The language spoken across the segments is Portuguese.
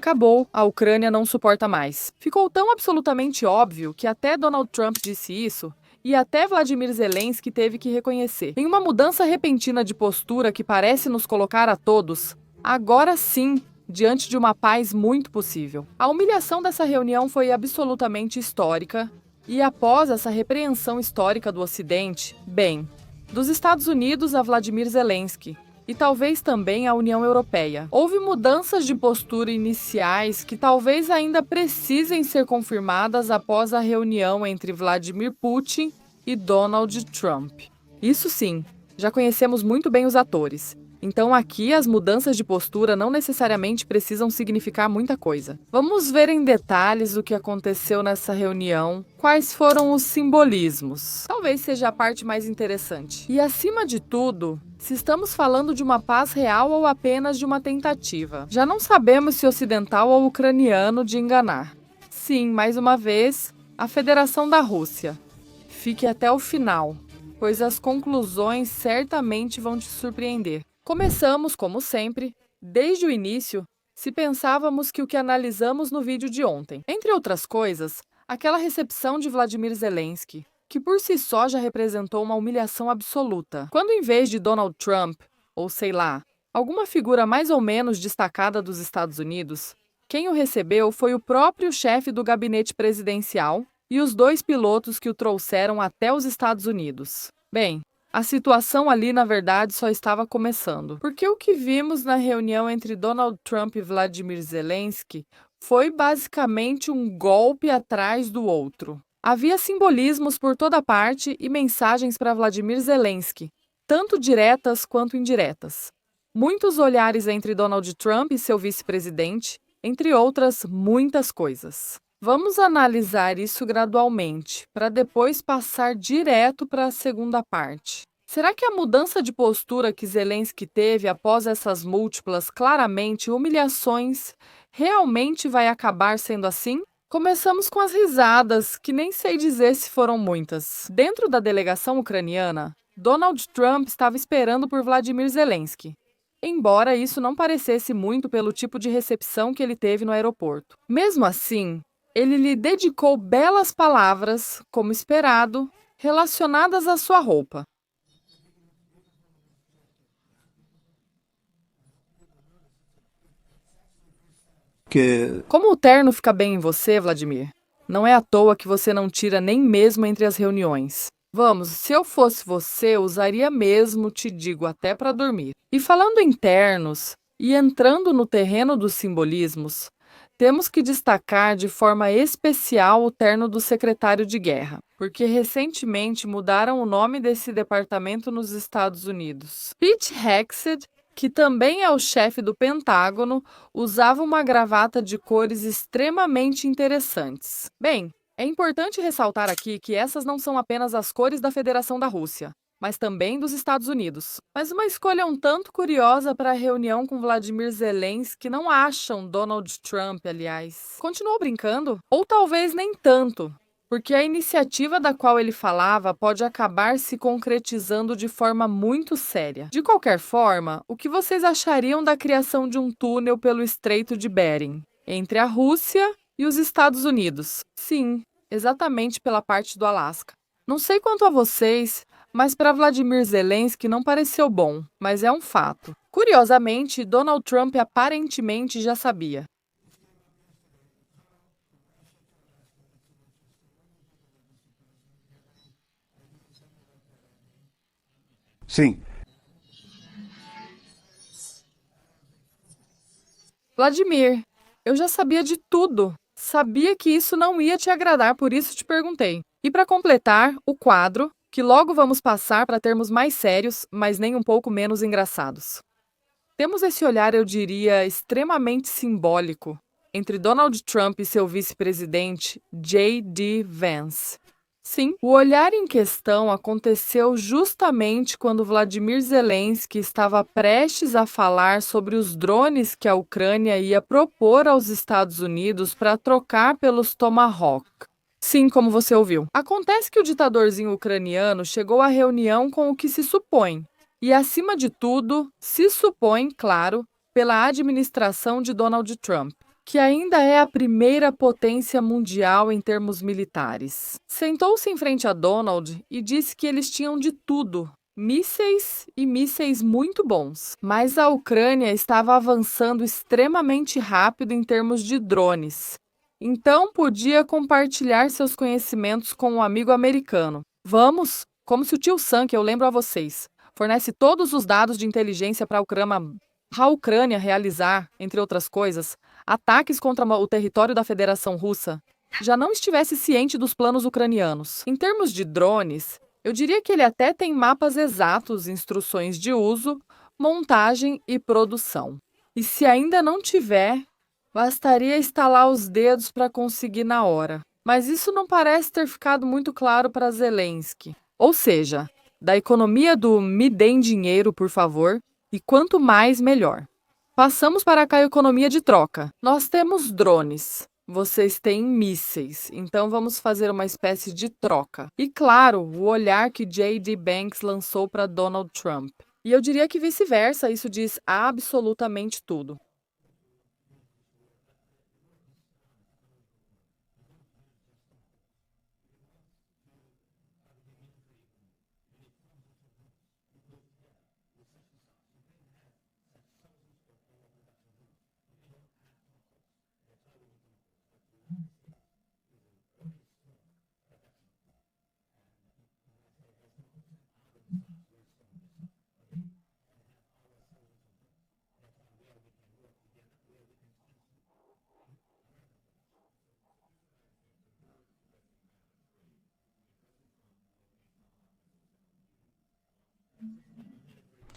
acabou, a Ucrânia não suporta mais. Ficou tão absolutamente óbvio que até Donald Trump disse isso, e até Vladimir Zelensky teve que reconhecer. Em uma mudança repentina de postura que parece nos colocar a todos, agora sim, diante de uma paz muito possível. A humilhação dessa reunião foi absolutamente histórica, e após essa repreensão histórica do Ocidente, bem, dos Estados Unidos a Vladimir Zelensky, e talvez também a União Europeia. Houve mudanças de postura iniciais que talvez ainda precisem ser confirmadas após a reunião entre Vladimir Putin e Donald Trump. Isso sim, já conhecemos muito bem os atores. Então aqui as mudanças de postura não necessariamente precisam significar muita coisa. Vamos ver em detalhes o que aconteceu nessa reunião, quais foram os simbolismos. Talvez seja a parte mais interessante. E acima de tudo, se estamos falando de uma paz real ou apenas de uma tentativa. Já não sabemos se ocidental ou ucraniano de enganar. Sim, mais uma vez, a Federação da Rússia. Fique até o final, pois as conclusões certamente vão te surpreender. Começamos, como sempre, desde o início, se pensávamos que o que analisamos no vídeo de ontem. Entre outras coisas, aquela recepção de Vladimir Zelensky, que por si só já representou uma humilhação absoluta. Quando em vez de Donald Trump, ou sei lá, alguma figura mais ou menos destacada dos Estados Unidos, quem o recebeu foi o próprio chefe do gabinete presidencial e os 2 pilotos que o trouxeram até os Estados Unidos. Bem, a situação ali, na verdade, só estava começando. Porque o que vimos na reunião entre Donald Trump e Vladimir Zelensky foi basicamente um golpe atrás do outro. Havia simbolismos por toda parte e mensagens para Vladimir Zelensky, tanto diretas quanto indiretas. Muitos olhares entre Donald Trump e seu vice-presidente, entre outras muitas coisas. Vamos analisar isso gradualmente, para depois passar direto para a segunda parte. Será que a mudança de postura que Zelensky teve após essas múltiplas, claramente, humilhações, realmente vai acabar sendo assim? Começamos com as risadas, que nem sei dizer se foram muitas. Dentro da delegação ucraniana, Donald Trump estava esperando por Vladimir Zelensky, embora isso não parecesse muito pelo tipo de recepção que ele teve no aeroporto. Mesmo assim, ele lhe dedicou belas palavras, como esperado, relacionadas à sua roupa. Como o terno fica bem em você, Vladimir? Não é à toa que você não tira nem mesmo entre as reuniões. Vamos, se eu fosse você, usaria mesmo, te digo, até para dormir. E falando em ternos, e entrando no terreno dos simbolismos, temos que destacar de forma especial o terno do secretário de guerra, porque recentemente mudaram o nome desse departamento nos Estados Unidos. Pete Hegseth, que também é o chefe do Pentágono, usava uma gravata de cores extremamente interessantes. Bem, é importante ressaltar aqui que essas não são apenas as cores da Federação da Rússia, mas também dos Estados Unidos. Mas uma escolha um tanto curiosa para a reunião com Vladimir Zelensky, não acham Donald Trump, aliás? Continuou brincando? Ou talvez nem tanto, porque a iniciativa da qual ele falava pode acabar se concretizando de forma muito séria. De qualquer forma, o que vocês achariam da criação de um túnel pelo Estreito de Bering, entre a Rússia e os Estados Unidos? Sim, exatamente pela parte do Alasca. Não sei quanto a vocês, mas para Vladimir Zelensky não pareceu bom, mas é um fato. Curiosamente, Donald Trump aparentemente já sabia. Sim. Vladimir, eu já sabia de tudo. Sabia que isso não ia te agradar, por isso te perguntei. E para completar, o quadro, que logo vamos passar para termos mais sérios, mas nem um pouco menos engraçados. Temos esse olhar, eu diria, extremamente simbólico entre Donald Trump e seu vice-presidente, J.D. Vance. Sim, o olhar em questão aconteceu justamente quando Vladimir Zelensky estava prestes a falar sobre os drones que a Ucrânia ia propor aos Estados Unidos para trocar pelos Tomahawk. Sim, como você ouviu. Acontece que o ditadorzinho ucraniano chegou à reunião com o que se supõe, e acima de tudo, se supõe, claro, pela administração de Donald Trump. que ainda é a primeira potência mundial em termos militares. Sentou-se em frente a Donald e disse que eles tinham de tudo. Mísseis e mísseis muito bons, mas a Ucrânia estava avançando extremamente rápido em termos de drones. Então podia compartilhar seus conhecimentos com um amigo americano. Vamos, como se o tio Sam, que eu lembro a vocês, fornece todos os dados de inteligência para a Ucrânia realizar, entre outras coisas, ataques contra o território da Federação Russa, já não estivesse ciente dos planos ucranianos. Em termos de drones, eu diria que ele até tem mapas exatos, instruções de uso, montagem e produção. E se ainda não tiver, bastaria estalar os dedos para conseguir na hora. Mas isso não parece ter ficado muito claro para Zelensky. Ou seja, da economia do me deem dinheiro, por favor, e quanto mais, melhor. Passamos para a economia de troca. Nós temos drones. Vocês têm mísseis, então vamos fazer uma espécie de troca. E claro, o olhar que J.D. Banks lançou para Donald Trump. E eu diria que vice-versa, isso diz absolutamente tudo.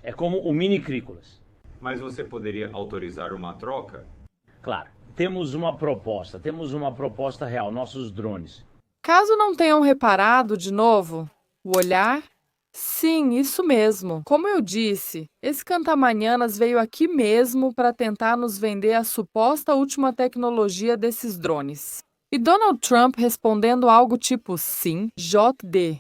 É como o mini Crícolas. Mas você poderia autorizar uma troca? Claro, temos uma proposta real, nossos drones. Caso não tenham reparado, de novo, o olhar? Sim, isso mesmo. Como eu disse, esse cantamanhanas veio aqui mesmo para tentar nos vender a suposta última tecnologia desses drones. E Donald Trump respondendo algo tipo sim, JD.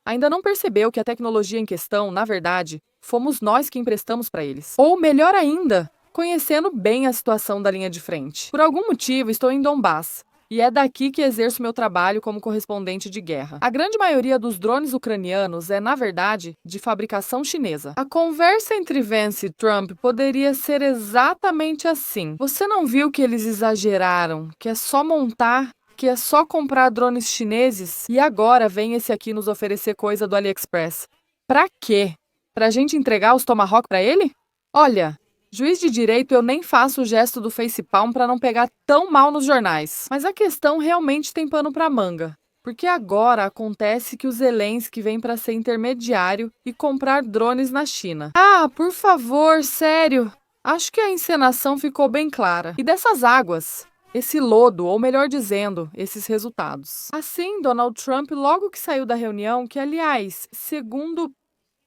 Ainda não percebeu que a tecnologia em questão, na verdade, fomos nós que emprestamos para eles. Ou melhor ainda, conhecendo bem a situação da linha de frente. Por algum motivo, estou em Donbass. E é daqui que exerço meu trabalho como correspondente de guerra. A grande maioria dos drones ucranianos é, na verdade, de fabricação chinesa. A conversa entre Vance e Trump poderia ser exatamente assim. Você não viu que eles exageraram, que é só montar, que é só comprar drones chineses? E agora vem esse aqui nos oferecer coisa do AliExpress. Pra quê? Pra gente entregar os Tomahawk pra ele? Olha, juiz de direito, eu nem faço o gesto do facepalm para não pegar tão mal nos jornais. Mas a questão realmente tem pano para manga. Porque agora acontece que o Zelensky vem para ser intermediário e comprar drones na China. Ah, por favor, sério. Acho que a encenação ficou bem clara. E dessas águas, esse lodo, ou melhor dizendo, esses resultados. Assim, Donald Trump, logo que saiu da reunião, que aliás, segundo...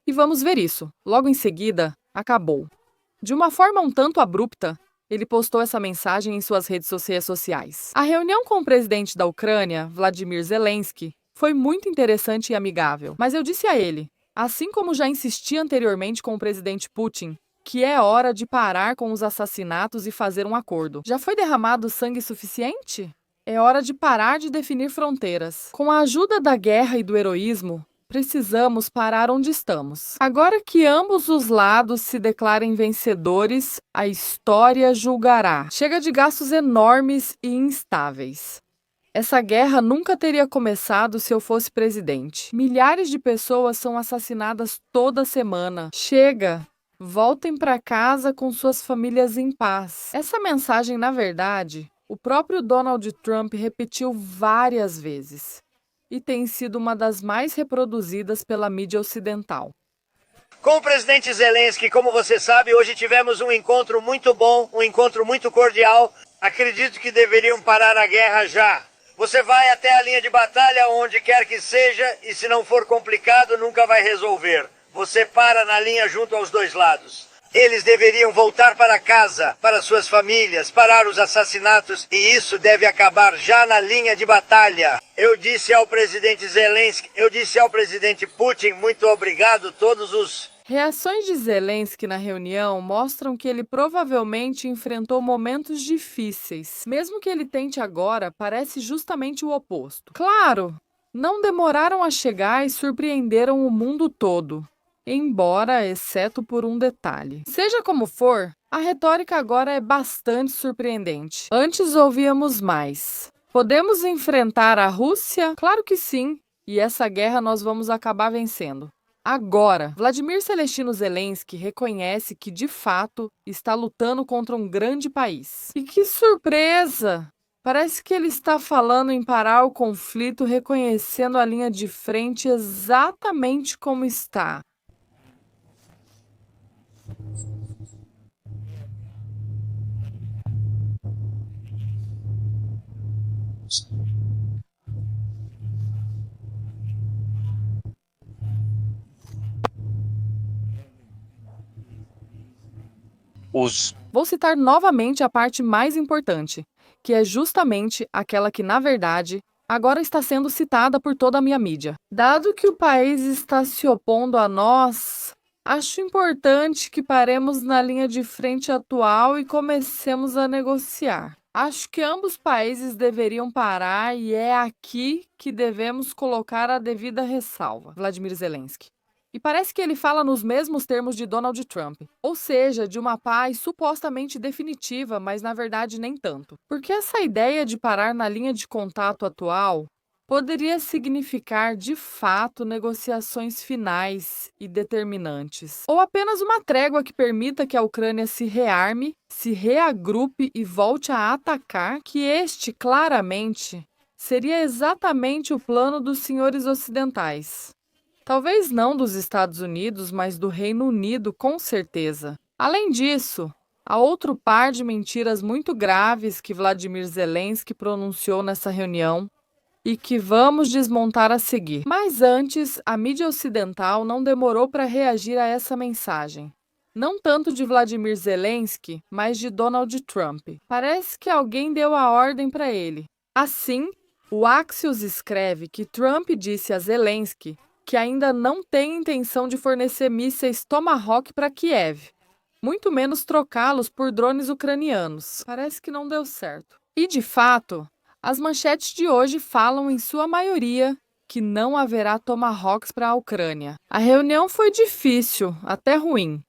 E vamos ver isso. Logo em seguida, acabou. De uma forma um tanto abrupta, ele postou essa mensagem em suas redes sociais. A reunião com o presidente da Ucrânia, Vladimir Zelensky, foi muito interessante e amigável. Mas eu disse a ele, assim como já insisti anteriormente com o presidente Putin, que é hora de parar com os assassinatos e fazer um acordo. Já foi derramado sangue suficiente? É hora de parar de definir fronteiras. Com a ajuda da guerra e do heroísmo, precisamos parar onde estamos. Agora que ambos os lados se declarem vencedores, a história julgará. Chega de gastos enormes e instáveis. Essa guerra nunca teria começado se eu fosse presidente. Milhares de pessoas são assassinadas toda semana. Chega! Voltem para casa com suas famílias em paz. Essa mensagem, na verdade, o próprio Donald Trump repetiu várias vezes. E tem sido uma das mais reproduzidas pela mídia ocidental. Com o presidente Zelensky, como você sabe, hoje tivemos um encontro muito bom, um encontro muito cordial. Acredito que deveriam parar a guerra já. Você vai até a linha de batalha, onde quer que seja, e se não for complicado, nunca vai resolver. Você para na linha junto aos dois lados. Eles deveriam voltar para casa, para suas famílias, parar os assassinatos, e isso deve acabar já na linha de batalha. Eu disse ao presidente Zelensky, eu disse ao presidente Putin, muito obrigado, todos os Reações de Zelensky na reunião mostram que ele provavelmente enfrentou momentos difíceis. Mesmo que ele tente agora, parece justamente o oposto. Claro, não demoraram a chegar e surpreenderam o mundo todo, embora exceto por um detalhe. Seja como for, a retórica agora é bastante surpreendente. Antes ouvíamos mais. Podemos enfrentar a Rússia? Claro que sim, e essa guerra nós vamos acabar vencendo. Agora, Vladimir Celestino Zelensky reconhece que, de fato, está lutando contra um grande país. E que surpresa! Parece que ele está falando em parar o conflito, reconhecendo a linha de frente exatamente como está. Vou citar novamente a parte mais importante, que é justamente aquela que, na verdade, agora está sendo citada por toda a minha mídia. Dado que o país está se opondo a nós, acho importante que paremos na linha de frente atual e comecemos a negociar. Acho que ambos países deveriam parar e é aqui que devemos colocar a devida ressalva. Vladimir Zelensky. E parece que ele fala nos mesmos termos de Donald Trump, ou seja, de uma paz supostamente definitiva, mas na verdade nem tanto. Porque essa ideia de parar na linha de contato atual poderia significar, de fato, negociações finais e determinantes. Ou apenas uma trégua que permita que a Ucrânia se rearme, se reagrupe e volte a atacar, que este, claramente, seria exatamente o plano dos senhores ocidentais. Talvez não dos Estados Unidos, mas do Reino Unido, com certeza. Além disso, há outro par de mentiras muito graves que Vladimir Zelensky pronunciou nessa reunião e que vamos desmontar a seguir. Mas antes, a mídia ocidental não demorou para reagir a essa mensagem. Não tanto de Vladimir Zelensky, mas de Donald Trump. Parece que alguém deu a ordem para ele. Assim, o Axios escreve que Trump disse a Zelensky que ainda não tem intenção de fornecer mísseis Tomahawk para Kiev, muito menos trocá-los por drones ucranianos. Parece que não deu certo. E, de fato, as manchetes de hoje falam, em sua maioria, que não haverá Tomahawks para a Ucrânia. A reunião foi difícil, até ruim.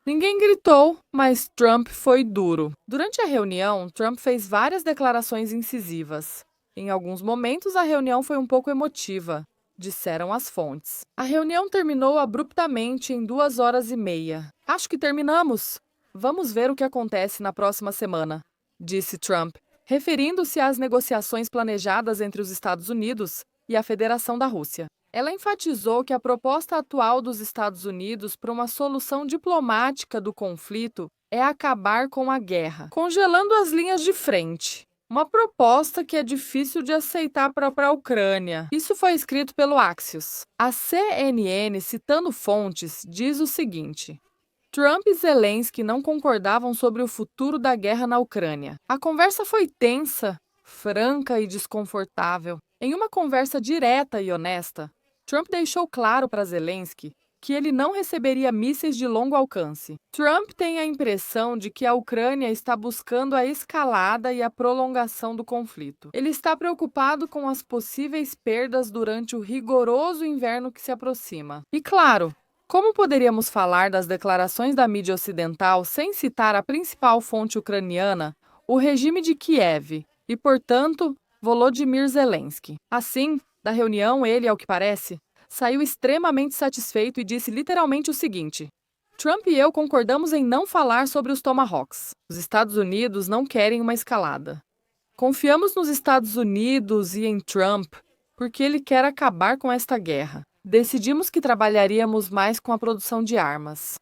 Ninguém gritou, mas Trump foi duro. Durante a reunião, Trump fez várias declarações incisivas. Em alguns momentos, a reunião foi um pouco emotiva, disseram as fontes. A reunião terminou abruptamente em 2h30. Acho que terminamos. Vamos ver o que acontece na próxima semana, disse Trump, referindo-se às negociações planejadas entre os Estados Unidos e a Federação da Rússia. Ela enfatizou que a proposta atual dos Estados Unidos para uma solução diplomática do conflito é acabar com a guerra, congelando as linhas de frente. Uma proposta que é difícil de aceitar para a Ucrânia. Isso foi escrito pelo Axios. A CNN, citando fontes, diz o seguinte: Trump e Zelensky não concordavam sobre o futuro da guerra na Ucrânia. A conversa foi tensa, franca e desconfortável. Em uma conversa direta e honesta, Trump deixou claro para Zelensky que ele não receberia mísseis de longo alcance. Trump tem a impressão de que a Ucrânia está buscando a escalada e a prolongação do conflito. Ele está preocupado com as possíveis perdas durante o rigoroso inverno que se aproxima. E claro, como poderíamos falar das declarações da mídia ocidental sem citar a principal fonte ucraniana, o regime de Kiev, e, portanto, Volodymyr Zelensky? Assim, da reunião, ele, ao que parece, saiu extremamente satisfeito e disse literalmente o seguinte: Trump e eu concordamos em não falar sobre os Tomahawks. Os Estados Unidos não querem uma escalada. Confiamos nos Estados Unidos e em Trump porque ele quer acabar com esta guerra. Decidimos que trabalharíamos mais com a produção de armas.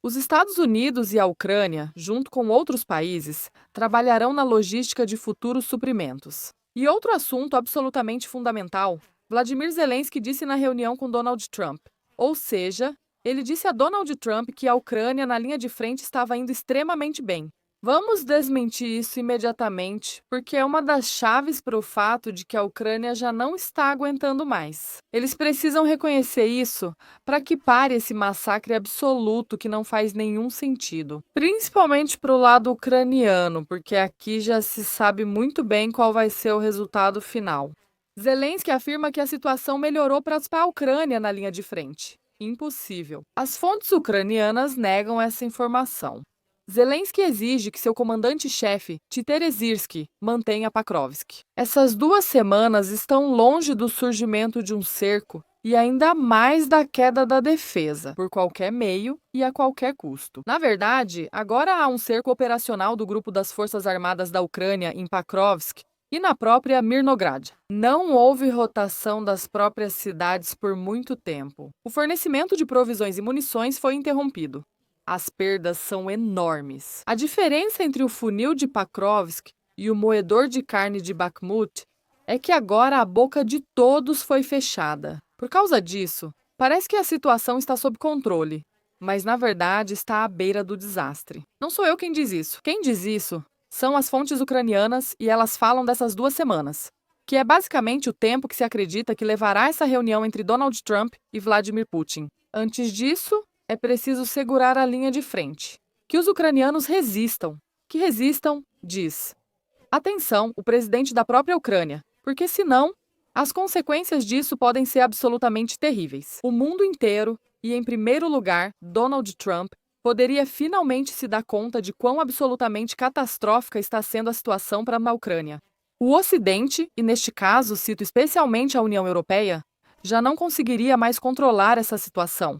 Os Estados Unidos e a Ucrânia, junto com outros países, trabalharão na logística de futuros suprimentos. E outro assunto absolutamente fundamental: Vladimir Zelensky disse na reunião com Donald Trump. Ou seja, ele disse a Donald Trump que a Ucrânia na linha de frente estava indo extremamente bem. Vamos desmentir isso imediatamente, porque é uma das chaves para o fato de que a Ucrânia já não está aguentando mais. Eles precisam reconhecer isso para que pare esse massacre absoluto que não faz nenhum sentido. Principalmente para o lado ucraniano, porque aqui já se sabe muito bem qual vai ser o resultado final. Zelensky afirma que a situação melhorou para a Ucrânia na linha de frente. Impossível. As fontes ucranianas negam essa informação. Zelensky exige que seu comandante-chefe, Titerezirsky, mantenha Pakrovsk. Essas 2 semanas estão longe do surgimento de um cerco e ainda mais da queda da defesa, por qualquer meio e a qualquer custo. Na verdade, agora há um cerco operacional do grupo das Forças Armadas da Ucrânia em Pakrovsk e na própria Mirnograd. Não houve rotação das próprias cidades por muito tempo. O fornecimento de provisões e munições foi interrompido. As perdas são enormes. A diferença entre o funil de Pakrovsk e o moedor de carne de Bakhmut é que agora a boca de todos foi fechada. Por causa disso, parece que a situação está sob controle, mas na verdade está à beira do desastre. Não sou eu quem diz isso. Quem diz isso são as fontes ucranianas e elas falam dessas 2 semanas, que é basicamente o tempo que se acredita que levará essa reunião entre Donald Trump e Vladimir Putin. Antes disso, é preciso segurar a linha de frente. Que os ucranianos resistam. Que resistam, diz. Atenção, o presidente da própria Ucrânia, porque senão, as consequências disso podem ser absolutamente terríveis. O mundo inteiro, e em primeiro lugar, Donald Trump, poderia finalmente se dar conta de quão absolutamente catastrófica está sendo a situação para a Ucrânia. O Ocidente, e neste caso cito especialmente a União Europeia, já não conseguiria mais controlar essa situação.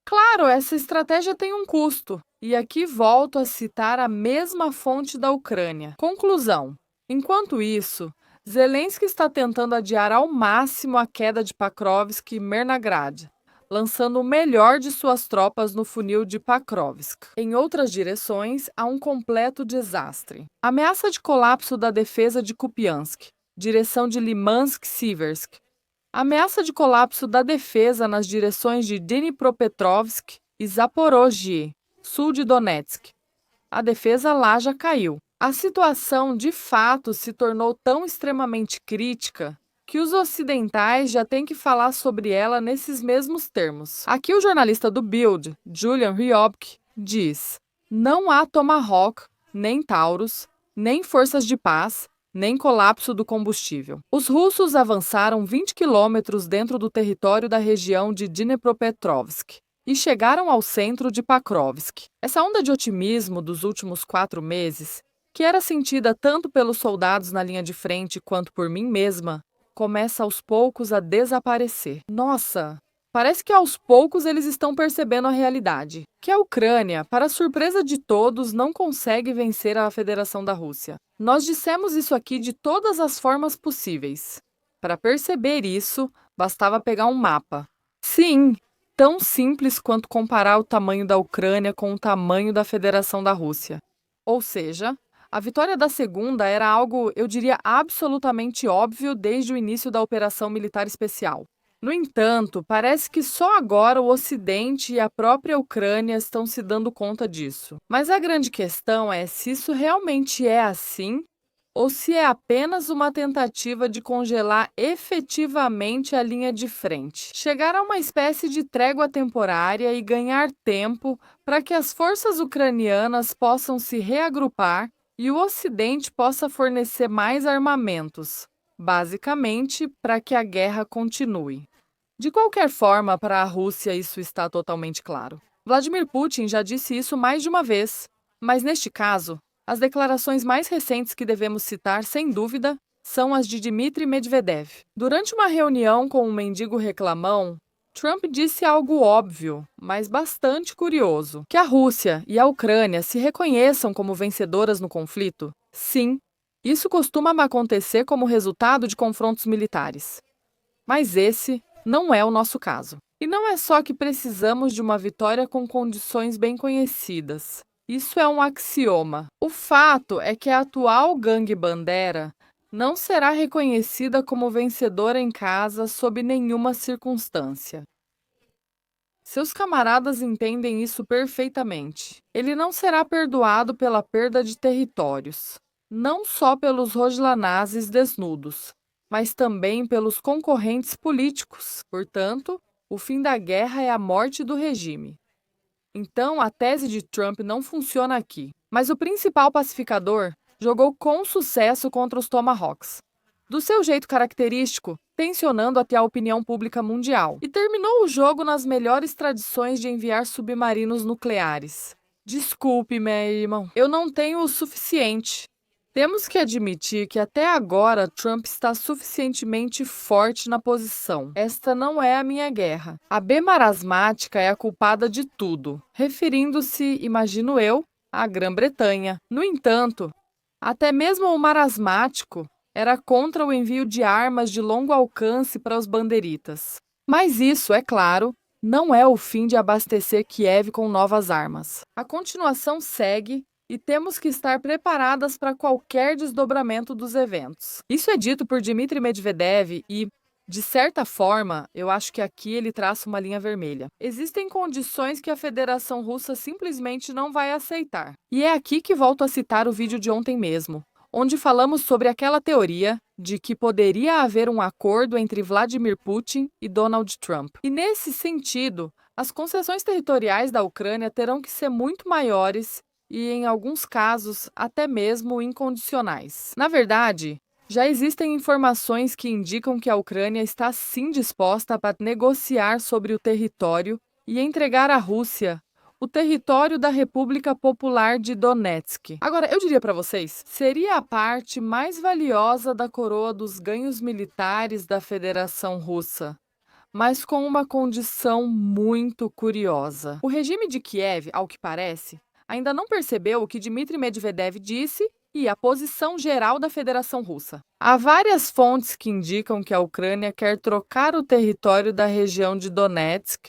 Claro, essa estratégia tem um custo, e aqui volto a citar a mesma fonte da Ucrânia. Conclusão: enquanto isso, Zelensky está tentando adiar ao máximo a queda de Pakrovsk e Mirnograd, lançando o melhor de suas tropas no funil de Pakrovsk. Em outras direções, há um completo desastre. Ameaça de colapso da defesa de Kupiansk, direção de Limansk-Siversk. Ameaça de colapso da defesa nas direções de Dnipropetrovsk e Zaporozhye, sul de Donetsk. A defesa lá já caiu. A situação, de fato, se tornou tão extremamente crítica que os ocidentais já têm que falar sobre ela nesses mesmos termos. Aqui o jornalista do Bild, Julian Ryobk, diz: não há Tomahawk, nem Taurus, nem forças de paz, nem colapso do combustível. Os russos avançaram 20 quilômetros dentro do território da região de Dnipropetrovsk e chegaram ao centro de Pakrovsk. Essa onda de otimismo dos últimos 4 meses, que era sentida tanto pelos soldados na linha de frente quanto por mim mesma, começa aos poucos a desaparecer. Nossa! Parece que aos poucos eles estão percebendo a realidade, que a Ucrânia, para surpresa de todos, não consegue vencer a Federação da Rússia. Nós dissemos isso aqui de todas as formas possíveis. Para perceber isso, bastava pegar um mapa. Sim, tão simples quanto comparar o tamanho da Ucrânia com o tamanho da Federação da Rússia. Ou seja, a vitória da segunda era algo, eu diria, absolutamente óbvio desde o início da operação militar especial. No entanto, parece que só agora o Ocidente e a própria Ucrânia estão se dando conta disso. Mas a grande questão é se isso realmente é assim ou se é apenas uma tentativa de congelar efetivamente a linha de frente. Chegar a uma espécie de trégua temporária e ganhar tempo para que as forças ucranianas possam se reagrupar e o Ocidente possa fornecer mais armamentos, basicamente para que a guerra continue. De qualquer forma, para a Rússia isso está totalmente claro. Vladimir Putin já disse isso mais de uma vez, mas neste caso, as declarações mais recentes que devemos citar, sem dúvida, são as de Dmitry Medvedev. Durante uma reunião com um mendigo reclamão, Trump disse algo óbvio, mas bastante curioso, que a Rússia e a Ucrânia se reconheçam como vencedoras no conflito. Sim, isso costuma acontecer como resultado de confrontos militares. Mas esse não é o nosso caso. E não é só que precisamos de uma vitória com condições bem conhecidas. Isso é um axioma. O fato é que a atual gangue Bandera não será reconhecida como vencedora em casa sob nenhuma circunstância. Seus camaradas entendem isso perfeitamente. Ele não será perdoado pela perda de territórios, não só pelos rojlanazes desnudos, mas também pelos concorrentes políticos. Portanto, o fim da guerra é a morte do regime. Então, a tese de Trump não funciona aqui. Mas o principal pacificador jogou com sucesso contra os Tomahawks, do seu jeito característico, tensionando até a opinião pública mundial, e terminou o jogo nas melhores tradições de enviar submarinos nucleares. Desculpe, meu irmão, eu não tenho o suficiente. Temos que admitir que até agora Trump está suficientemente forte na posição. Esta não é a minha guerra. A B marasmática é a culpada de tudo, referindo-se, imagino eu, à Grã-Bretanha. No entanto, até mesmo o marasmático era contra o envio de armas de longo alcance para os banderitas. Mas isso, é claro, não é o fim de abastecer Kiev com novas armas. A continuação segue e temos que estar preparadas para qualquer desdobramento dos eventos. Isso é dito por Dmitry Medvedev e, de certa forma, eu acho que aqui ele traça uma linha vermelha. Existem condições que a Federação Russa simplesmente não vai aceitar. E é aqui que volto a citar o vídeo de ontem mesmo, onde falamos sobre aquela teoria de que poderia haver um acordo entre Vladimir Putin e Donald Trump. E nesse sentido, as concessões territoriais da Ucrânia terão que ser muito maiores e, em alguns casos, até mesmo incondicionais. Na verdade, já existem informações que indicam que a Ucrânia está sim disposta a negociar sobre o território e entregar à Rússia o território da República Popular de Donetsk. Agora, eu diria para vocês, seria a parte mais valiosa da coroa dos ganhos militares da Federação Russa, mas com uma condição muito curiosa. O regime de Kiev, ao que parece, ainda não percebeu o que Dmitry Medvedev disse e a posição geral da Federação Russa. Há várias fontes que indicam que a Ucrânia quer trocar o território da região de Donetsk,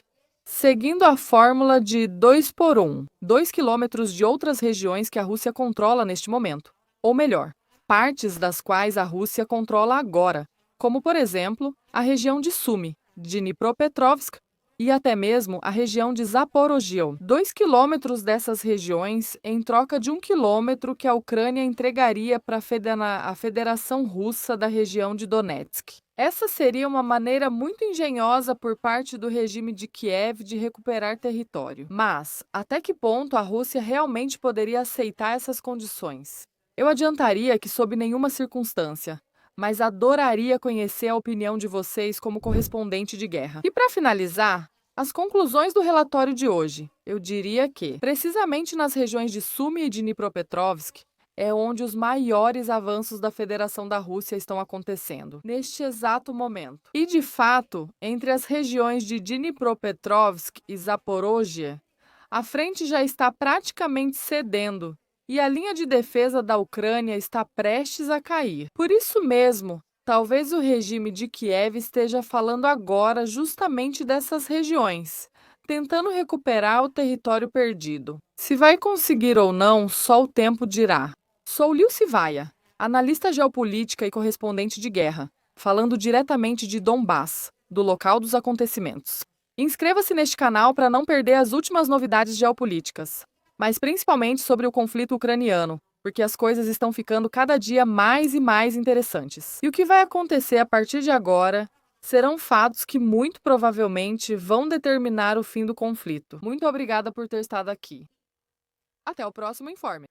seguindo a fórmula de 2 por 1, 2 quilômetros de outras regiões que a Rússia controla neste momento. Ou melhor, partes das quais a Rússia controla agora, como, por exemplo, a região de Sumy, Dnipropetrovsk, e até mesmo a região de Zaporozhye. 2 quilômetros dessas regiões em troca de 1 quilômetro que a Ucrânia entregaria para a Federação Russa da região de Donetsk. Essa seria uma maneira muito engenhosa por parte do regime de Kiev de recuperar território. Mas, até que ponto a Rússia realmente poderia aceitar essas condições? Eu adiantaria que sob nenhuma circunstância, mas adoraria conhecer a opinião de vocês como correspondente de guerra. E para finalizar, as conclusões do relatório de hoje. Eu diria que, precisamente nas regiões de Sumy e Dnipropetrovsk, é onde os maiores avanços da Federação da Rússia estão acontecendo, neste exato momento. E, de fato, entre as regiões de Dnipropetrovsk e Zaporozhye, a frente já está praticamente cedendo, e a linha de defesa da Ucrânia está prestes a cair. Por isso mesmo, talvez o regime de Kiev esteja falando agora justamente dessas regiões, tentando recuperar o território perdido. Se vai conseguir ou não, só o tempo dirá. Sou Liu Sivaia, analista geopolítica e correspondente de guerra, falando diretamente de Donbass, do local dos acontecimentos. Inscreva-se neste canal para não perder as últimas novidades geopolíticas, mas principalmente sobre o conflito ucraniano, porque as coisas estão ficando cada dia mais e mais interessantes. E o que vai acontecer a partir de agora serão fatos que muito provavelmente vão determinar o fim do conflito. Muito obrigada por ter estado aqui. Até o próximo Informe.